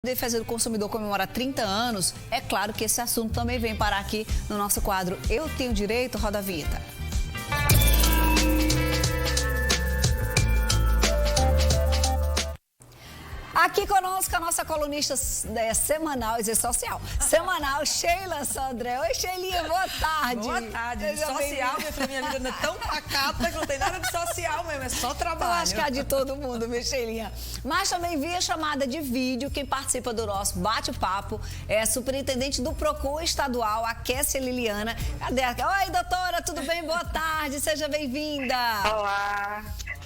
Defesa do Consumidor comemora 30 anos, é claro que esse assunto também vem parar aqui no nosso quadro Eu Tenho Direito, roda a vinheta. Aqui conosco a nossa colunista semanal e social. Semanal, Sheila Sodré. Oi, Sheilinha, boa tarde. Boa tarde. Social, minha vida não é tão pacata que não tem nada de social mesmo, é só trabalho. Eu acho que é de todo mundo, minha Sheilinha. Mas também via chamada de vídeo, quem participa do nosso bate-papo é a superintendente do PROCON estadual, a Kessia Liliana. Cadê? Oi, doutora, tudo bem? Boa tarde, seja bem-vinda. Olá.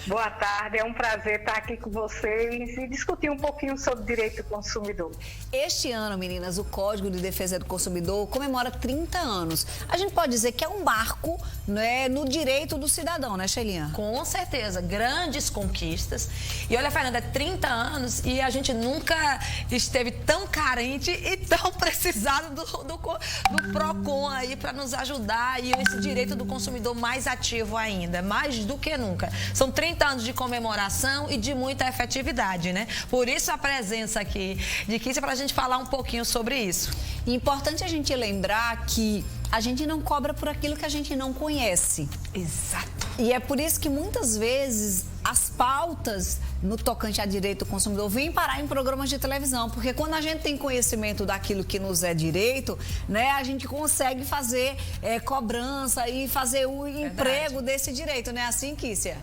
Boa tarde, é um prazer estar aqui com vocês e discutir um pouquinho sobre direito do consumidor. Este ano, meninas, o Código de Defesa do Consumidor comemora 30 anos. A gente pode dizer que é um marco, né, no direito do cidadão, né, Sheilinha? Com certeza, grandes conquistas. E olha, Fernanda, 30 anos e a gente nunca esteve tão carente e tão precisado do PROCON aí para nos ajudar e esse direito do consumidor mais ativo ainda, mais do que nunca. São 30 anos de comemoração e de muita efetividade, né? Por isso a presença aqui de Kessia para a gente falar um pouquinho sobre isso. Importante a gente lembrar que a gente não cobra por aquilo que a gente não conhece. Exato. E é por isso que muitas vezes as pautas no tocante a direito do consumidor vêm parar em programas de televisão, porque quando a gente tem conhecimento daquilo que nos é direito, né, a gente consegue fazer cobrança e fazer o emprego desse direito, né? Assim, Kessia?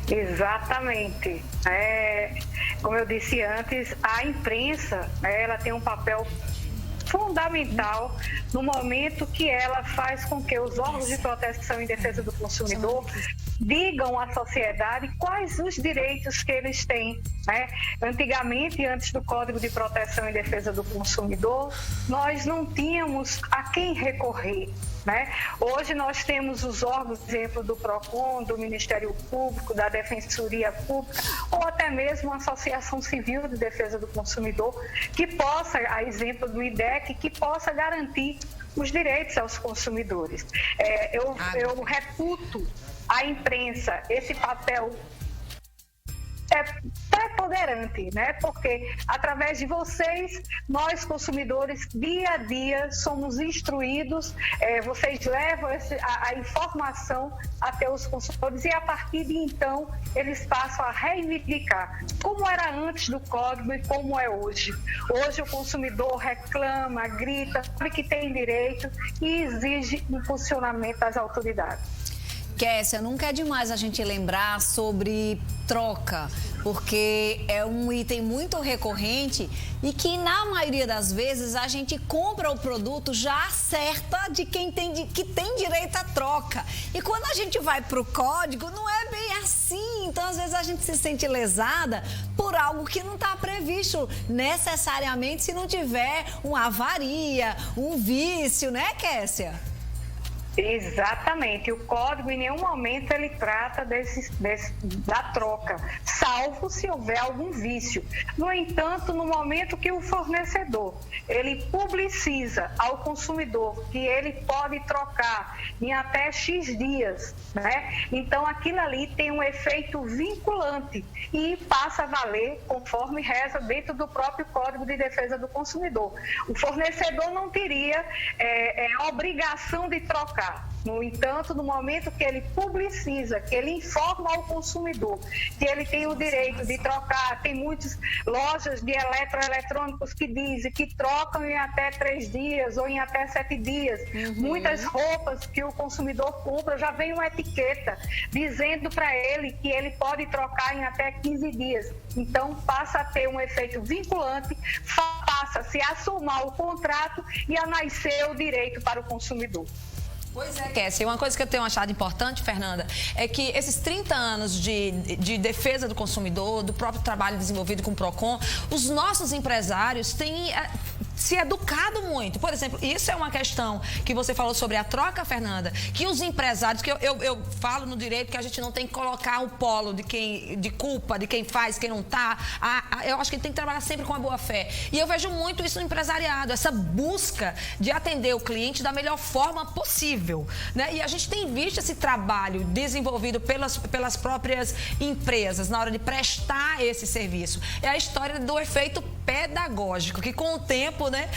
Exatamente. Como eu disse antes, a imprensa, ela tem um papel fundamental no momento que ela faz com que os órgãos de proteção e defesa do consumidor digam à sociedade quais os direitos que eles têm, né? Antigamente, antes do Código de Proteção e Defesa do Consumidor, nós não tínhamos a quem recorrer, né? Hoje nós temos os órgãos, por exemplo, do PROCON, do Ministério Público, da Defensoria Pública, ou até mesmo a Associação Civil de Defesa do Consumidor, que possa, a exemplo do IDEC, que possa garantir os direitos aos consumidores. Eu reputo a imprensa, esse papel preponderante, né? Porque através de vocês, nós consumidores, dia a dia, somos instruídos, vocês levam a informação até os consumidores e a partir de então eles passam a reivindicar como era antes do Código e como é hoje. Hoje o consumidor reclama, grita, sabe que tem direito e exige um funcionamento das autoridades. Kessia, nunca é demais a gente lembrar sobre troca, porque é um item muito recorrente e que na maioria das vezes a gente compra o produto já certa de quem que tem direito à troca. E quando a gente vai para o código, não é bem assim. Então, às vezes, a gente se sente lesada por algo que não está previsto necessariamente se não tiver uma avaria, um vício, né, Kessia? Exatamente. O código em nenhum momento ele trata da troca, salvo se houver algum vício. No entanto, no momento que o fornecedor ele publiciza ao consumidor que ele pode trocar em até X dias, né? Então aquilo ali tem um efeito vinculante e passa a valer conforme reza dentro do próprio Código de Defesa do Consumidor. O fornecedor não teria a obrigação de trocar. No entanto, no momento que ele publiciza, que ele informa ao consumidor que ele tem o direito de trocar, tem muitas lojas de eletroeletrônicos que dizem que trocam em até 3 dias ou em até 7 dias. Muitas roupas que o consumidor compra já vem uma etiqueta dizendo para ele que ele pode trocar em até 15 dias. Então, passa a ter um efeito vinculante, passa-se a somar o contrato e a nascer o direito para o consumidor. Pois é, Kessia, uma coisa que eu tenho achado importante, Fernanda, é que esses 30 anos de defesa do consumidor, do próprio trabalho desenvolvido com o PROCON, os nossos empresários têm se educado muito. Por exemplo, isso é uma questão que você falou sobre a troca, Fernanda, que os empresários, que eu falo no direito que a gente não tem que colocar o polo de culpa, de quem faz, quem não tá. Eu acho que tem que trabalhar sempre com a boa fé. E eu vejo muito isso no empresariado, essa busca de atender o cliente da melhor forma possível, né? E a gente tem visto esse trabalho desenvolvido pelas próprias empresas na hora de prestar esse serviço. É a história do efeito pedagógico, que com o tempo, né,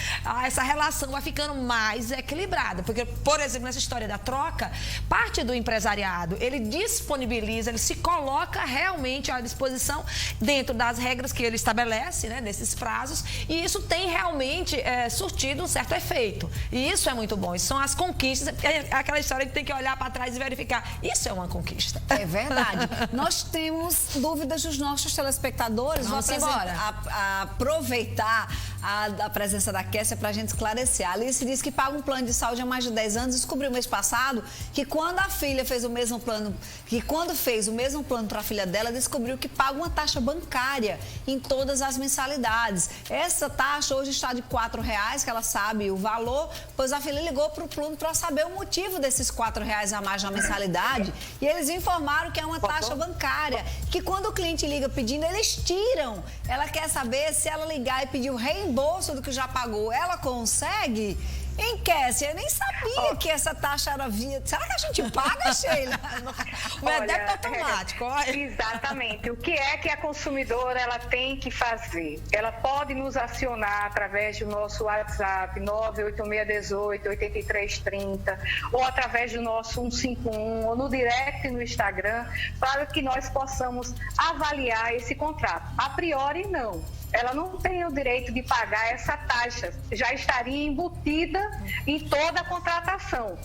essa relação vai ficando mais equilibrada. Porque, por exemplo, nessa história da troca, parte do empresariado, ele disponibiliza, ele se coloca realmente à disposição dentro das regras que ele estabelece, né, desses prazos, e isso tem realmente surtido um certo efeito. E isso é muito bom. Isso são as conquistas. Aquela história que tem que olhar para trás e verificar. Isso é uma conquista. É verdade. Nós temos dúvidas dos nossos telespectadores. Vamos embora. Aproveitar a presença da Kessia para a gente esclarecer. A Alice disse que paga um plano de saúde há mais de 10 anos. Descobriu mês passado que quando a filha fez o mesmo plano, para a filha dela, descobriu que paga uma taxa bancária em todas as mensalidades. Essa taxa hoje está de R$4, que ela sabe o valor, pois a filha ligou para o plano para saber o motivo desses R$4 a mais na mensalidade, e eles informaram que é uma taxa bancária, que quando o cliente liga pedindo, eles tiram. Ela quer saber se ela ligar e pedir o reembolso do que já pagou, ela consegue? Hein, Kessia? Eu nem sabia que essa taxa era via... Será que a gente paga, Sheila? Não é débito automático. Exatamente. O que é que a consumidora ela tem que fazer? Ela pode nos acionar através do nosso WhatsApp 98618-8330 ou através do nosso 151 ou no direct no Instagram para que nós possamos avaliar esse contrato. A priori, não. Ela não tem o direito de pagar essa taxa, já estaria embutida em toda a contratação.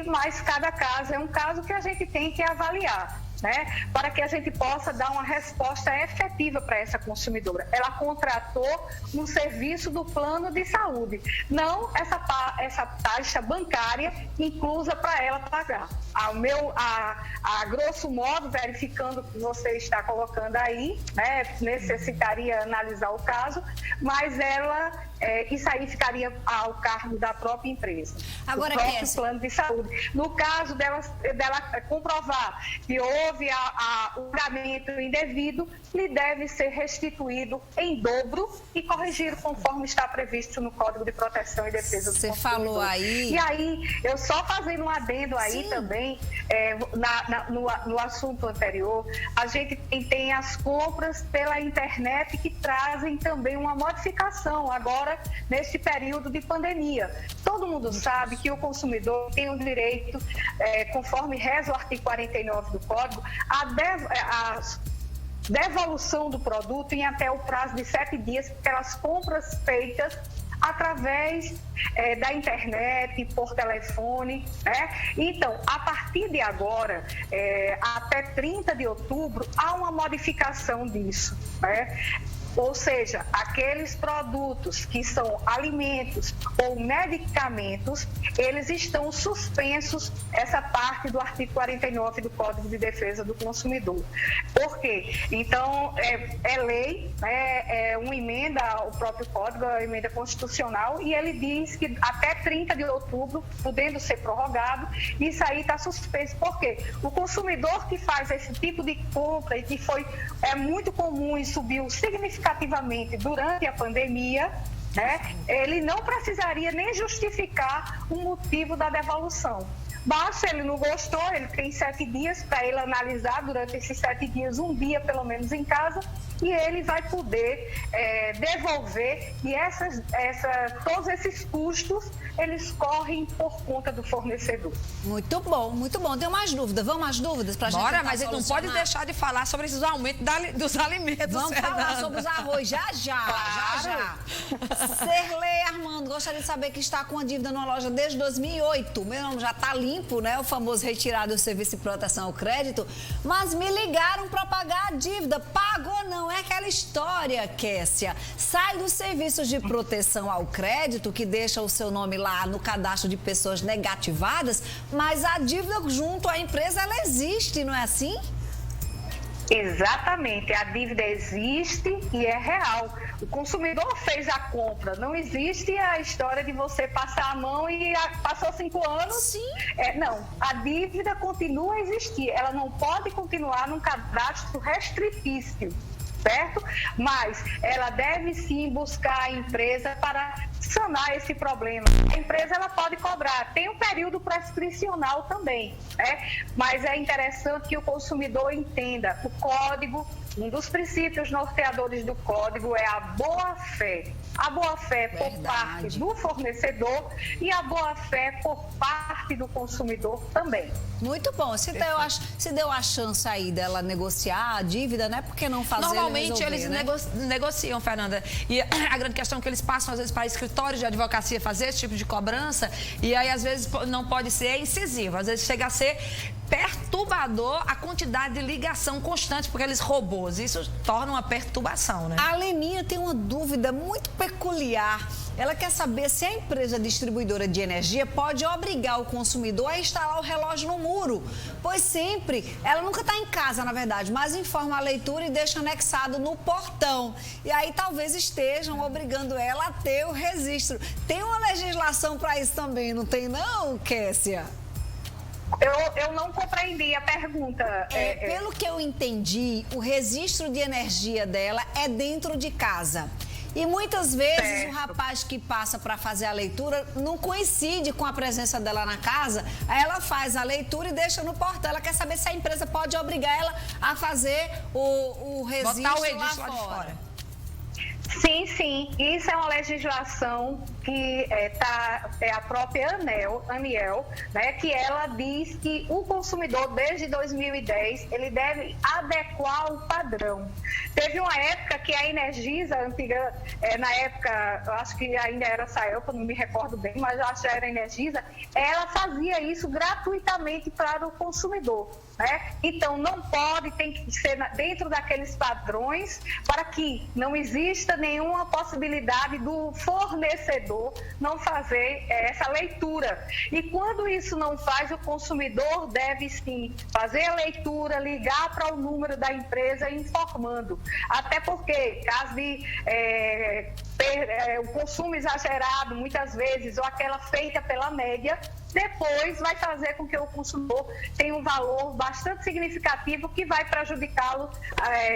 Mas cada caso é um caso que a gente tem que avaliar, né? Para que a gente possa dar uma resposta efetiva para essa consumidora. Ela contratou um serviço do plano de saúde, não essa taxa bancária inclusa para ela pagar. A grosso modo, verificando o que você está colocando aí, né, necessitaria analisar o caso, mas isso aí ficaria ao cargo da própria empresa, agora, do próprio plano de saúde. No caso dela comprovar que houve o pagamento indevido, lhe deve ser restituído em dobro e corrigido conforme está previsto no Código de Proteção e Defesa do Consumidor. Você falou aí... E aí, eu só fazendo um adendo aí Sim. também, no assunto anterior, a gente tem as compras pela internet que trazem também uma modificação agora neste período de pandemia. Todo mundo sabe que o consumidor tem o direito, conforme reza o artigo 49 do Código, a devolução do produto em até o prazo de 7 dias pelas compras feitas através da internet, por telefone, né? Então, a partir de agora, até 30 de outubro, há uma modificação disso, né? Ou seja, aqueles produtos que são alimentos ou medicamentos, eles estão suspensos, essa parte do artigo 49 do Código de Defesa do Consumidor. Por quê? Então, é lei, é uma emenda ao próprio Código, a emenda constitucional, e ele diz que até 30 de outubro, podendo ser prorrogado, isso aí está suspenso. Por quê? O consumidor que faz esse tipo de compra e que é muito comum e subiu significativamente durante a pandemia, né, ele não precisaria nem justificar o motivo da devolução. Mas se ele não gostou, ele tem 7 dias para ele analisar durante esses 7 dias, um dia pelo menos em casa, e ele vai poder devolver, e todos esses custos, eles correm por conta do fornecedor. Muito bom, muito bom. Tem mais dúvidas? Vamos às dúvidas para a gente Bora, mas ele não pode deixar de falar sobre esses aumentos dos alimentos. Vamos falar sobre os arroz já. Serlei Armando, gostaria de saber que está com a dívida numa loja desde 2008. Meu nome já está limpo, né? O famoso retirado do serviço de proteção ao crédito. Mas me ligaram para pagar a dívida. Pagou não? É aquela história, Kessia. Sai dos serviços de proteção ao crédito, que deixa o seu nome lá no cadastro de pessoas negativadas, mas a dívida junto à empresa, ela existe, não é assim? Exatamente, a dívida existe e é real. O consumidor fez a compra, não existe a história de você passar a mão e passou 5 anos. Sim. Não, a dívida continua a existir, ela não pode continuar num cadastro restritício, certo? Mas ela deve sim buscar a empresa para sanar esse problema. A empresa ela pode cobrar, tem um período prescricional também, né? Mas é interessante que o consumidor entenda o código um dos princípios norteadores do código é a boa-fé. A boa-fé por parte do fornecedor e a boa-fé por parte do consumidor também. Muito bom. Se deu a chance aí dela negociar a dívida, né? Por que não fazer? Normalmente eles negociam, Fernanda. E a grande questão é que eles passam, às vezes, para escritórios de advocacia fazer esse tipo de cobrança. E aí, às vezes, não pode ser incisivo. Às vezes, chega a ser perturbador a quantidade de ligação constante por aqueles robôs. Isso torna uma perturbação, né? A Leninha tem uma dúvida muito peculiar. Ela quer saber se a empresa distribuidora de energia pode obrigar o consumidor a instalar o relógio no muro, pois sempre, ela nunca está em casa, na verdade, mas informa a leitura e deixa anexado no portão. E aí talvez estejam obrigando ela a ter o registro. Tem uma legislação para isso também, não tem não, Kessia? Eu não compreendi a pergunta. Pelo que eu entendi, o registro de energia dela é dentro de casa. E muitas vezes o rapaz que passa para fazer a leitura não coincide com a presença dela na casa. Aí ela faz a leitura e deixa no portão. Ela quer saber se a empresa pode obrigar ela a fazer o registro, botar o registro lá de fora. Sim, sim. Isso é uma legislação que é a própria Aniel, né, que ela diz que o consumidor, desde 2010, ele deve adequar o padrão. Teve uma época que a Energisa, antiga, na época, eu acho que ainda era Saelpa, não me recordo bem, mas eu acho que era Energisa, ela fazia isso gratuitamente para o consumidor. Né? Então, não pode, tem que ser dentro daqueles padrões para que não exista nenhuma possibilidade do fornecedor não fazer essa leitura. E quando isso não faz, o consumidor deve sim fazer a leitura, ligar para o número da empresa informando. Até porque, caso de o consumo exagerado, muitas vezes, ou aquela feita pela média, depois vai fazer com que o consumidor tenha um valor bastante significativo que vai prejudicá-lo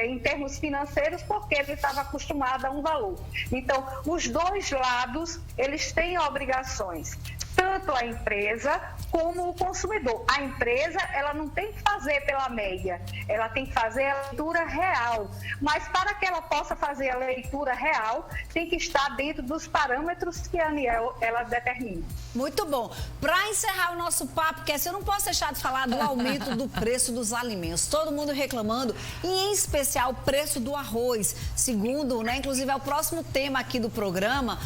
em termos financeiros, porque ele estava acostumado a um valor. Então, os dois lados, eles têm obrigações, tanto a empresa como o consumidor. A empresa, ela não tem que fazer pela média, ela tem que fazer a leitura real. Mas para que ela possa fazer a leitura real, tem que estar dentro dos parâmetros que a Aniel, ela determina. Muito bom. Para encerrar o nosso papo, que eu não posso deixar de falar do aumento do preço dos alimentos. Todo mundo reclamando, e em especial o preço do arroz. Segundo, né, inclusive é o próximo tema aqui do programa,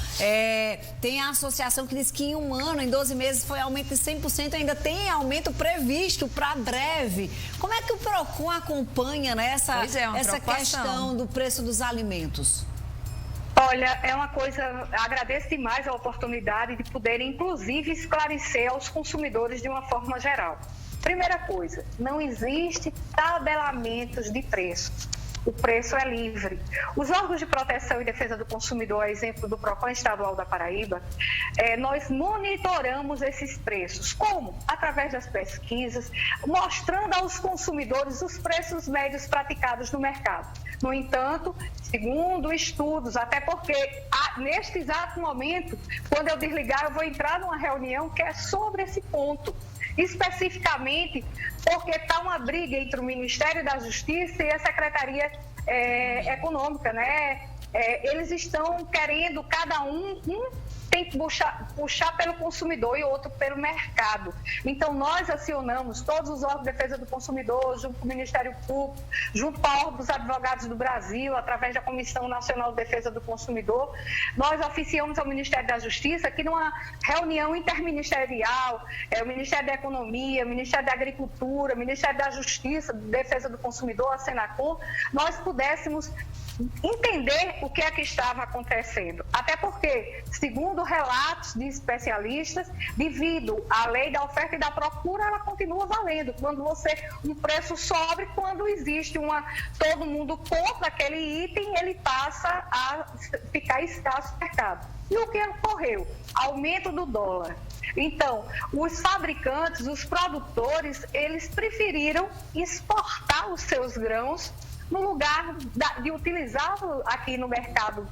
tem a associação que diz que em um ano, em 12 meses, foi aumento de 100%, ainda tem aumento previsto para breve. Como é que o PROCON acompanha, né, essa questão do preço dos alimentos? Olha, é uma coisa, agradeço demais a oportunidade de poder, inclusive, esclarecer aos consumidores de uma forma geral. Primeira coisa, não existe tabelamentos de preços. O preço é livre. Os órgãos de proteção e defesa do consumidor, a exemplo do PROCON estadual da Paraíba, nós monitoramos esses preços. Como? Através das pesquisas, mostrando aos consumidores os preços médios praticados no mercado. No entanto, segundo estudos, até porque neste exato momento, quando eu desligar, eu vou entrar numa reunião que é sobre esse ponto. Especificamente porque está uma briga entre o Ministério da Justiça e a Secretaria Econômica, né? Eles estão querendo, cada um tem que puxar pelo consumidor e outro pelo mercado. Então, nós acionamos todos os órgãos de defesa do consumidor, junto com o Ministério Público, junto com a Ordem dos Advogados do Brasil, através da Comissão Nacional de Defesa do Consumidor. Nós oficiamos ao Ministério da Justiça que numa reunião interministerial, o Ministério da Economia, o Ministério da Agricultura, o Ministério da Justiça, Defesa do Consumidor, a Senacom, nós pudéssemos entender o que é que estava acontecendo. Até porque, segundo relatos de especialistas, devido à lei da oferta e da procura, ela continua valendo. Quando um preço sobe, quando existe todo mundo compra aquele item, ele passa a ficar escasso no mercado. E o que ocorreu? Aumento do dólar. Então, os fabricantes, os produtores, eles preferiram exportar os seus grãos no lugar de utilizá-lo aqui no mercado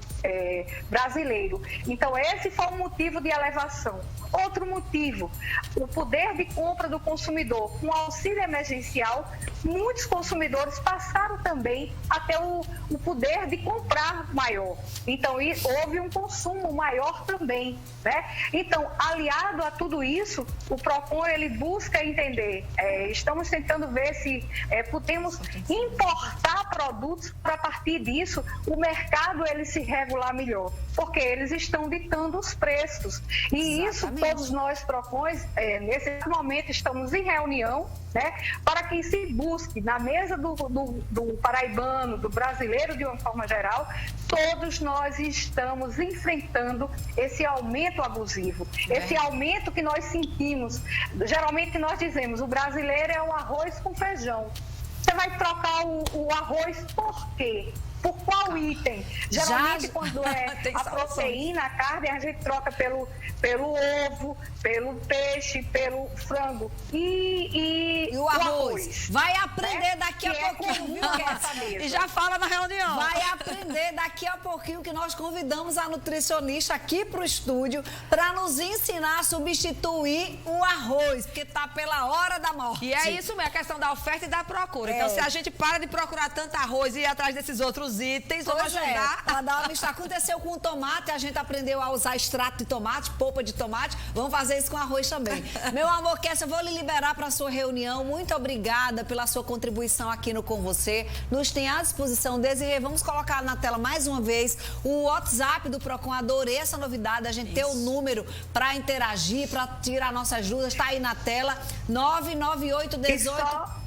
brasileiro. Então, esse foi um motivo de elevação. Outro motivo, o poder de compra do consumidor. Com o auxílio emergencial, muitos consumidores passaram também a ter o poder de comprar maior. Então, houve um consumo maior também, né? Então, aliado a tudo isso, o PROCON, ele busca entender, estamos tentando ver se podemos importar produtos para, a partir disso, o mercado ele se regular melhor, porque eles estão ditando os preços. E isso, todos nós, PROCONs, nesse momento, estamos em reunião, né, para que se busque, na mesa do paraibano, do brasileiro de uma forma geral, todos nós estamos enfrentando esse aumento abusivo, esse aumento que nós sentimos. Geralmente nós dizemos, o brasileiro é o arroz com feijão. Você vai trocar o arroz por quê? Por qual item? Geralmente, quando é a proteína, a carne, a gente troca pelo ovo, pelo peixe, pelo frango. E o arroz. Vai aprender daqui a pouquinho, viu? E já fala na reunião. Vai aprender daqui a pouquinho que nós convidamos a nutricionista aqui para o estúdio para nos ensinar a substituir o arroz, porque tá pela hora da morte. E é isso mesmo, a questão da oferta e da procura. Então, se a gente para de procurar tanto arroz e ir atrás desses outros itens, vamos ajudar. Aconteceu com o tomate, a gente aprendeu a usar extrato de tomate, polpa de tomate, vamos fazer isso com arroz também. Meu amor, Kessia, eu vou lhe liberar para a sua reunião. Muito obrigada pela sua contribuição aqui no Com Você. Nos tem à disposição. Desirê, vamos colocar na tela mais uma vez o WhatsApp do PROCON. Adorei essa novidade, a gente ter o número para interagir, para tirar nossas dúvidas. Está aí na tela, 99818...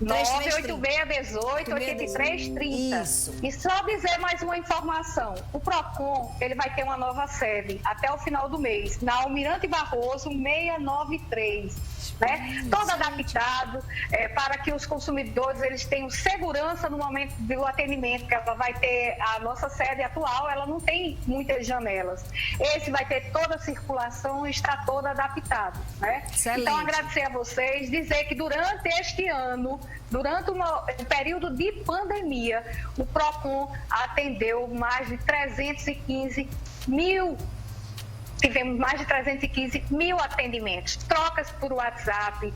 98618-8330. Isso. E só dizer mais uma informação. O PROCON, ele vai ter uma nova sede até o final do mês, na Almirante Barroso 693. Né? Todo adaptado para que os consumidores eles tenham segurança no momento do atendimento, que ela vai ter, a nossa sede atual, ela não tem muitas janelas. Esse vai ter toda a circulação e está todo adaptado. Né? Então, agradecer a vocês, dizer que durante este ano, durante o período de pandemia, o PROCON atendeu mais de 315 mil. Tivemos mais de 315 mil atendimentos, trocas por WhatsApp,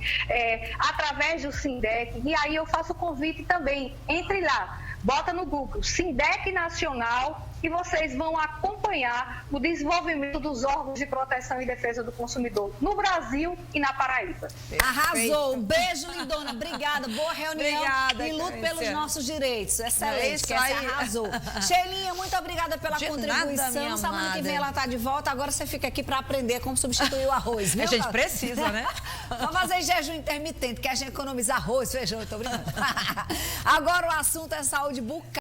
através do SINDEC. E aí eu faço o convite também, entre lá, bota no Google, SINDEC Nacional, e vocês vão acompanhar o desenvolvimento dos órgãos de proteção e defesa do consumidor no Brasil e na Paraíba. Arrasou! Um beijo, lindona. Obrigada, boa reunião. Obrigada, e luto pelos nossos direitos. Excelente, Kessia, arrasou. Sheilinha, muito obrigada pela contribuição. Nada, semana que vem ela está de volta. Agora você fica aqui para aprender como substituir o arroz. Viu? A gente precisa, né? Vamos fazer jejum intermitente, que a gente economiza arroz, feijão, eu tô brincando. Agora o assunto é saúde bucal.